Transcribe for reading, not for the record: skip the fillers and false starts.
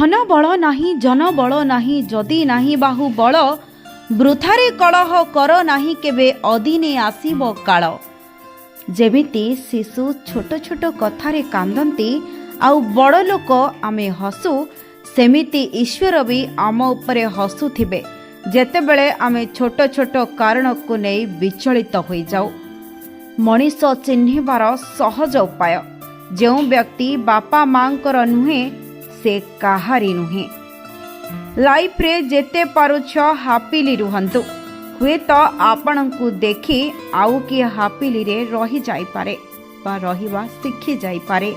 धन बल नाही जन बल नाही जदि नाही बाहु बल वृथारे कलह कर नाही केबे अदिने आसीब काल। जेमिति शिशु छोट छोट कथारे कांदंती आउ बड़ लोक आमे हसू सेमिति ईश्वर भी आम उपरे हसुथिबे जेतेबेले आमे छोट छोट कारण को नहीं विचलित हो जाऊ। मनीष चिन्हबार सहज उपाय जो व्यक्ति बापा मांकर नुहे से काहारी नुहे। लाइफ रे जेते पारुछ हापिली रुहंतु हुए तो आपण को देखी आउ किए हापिली रे रही जाई पारे बा रहिबा शिखी जाई पारे।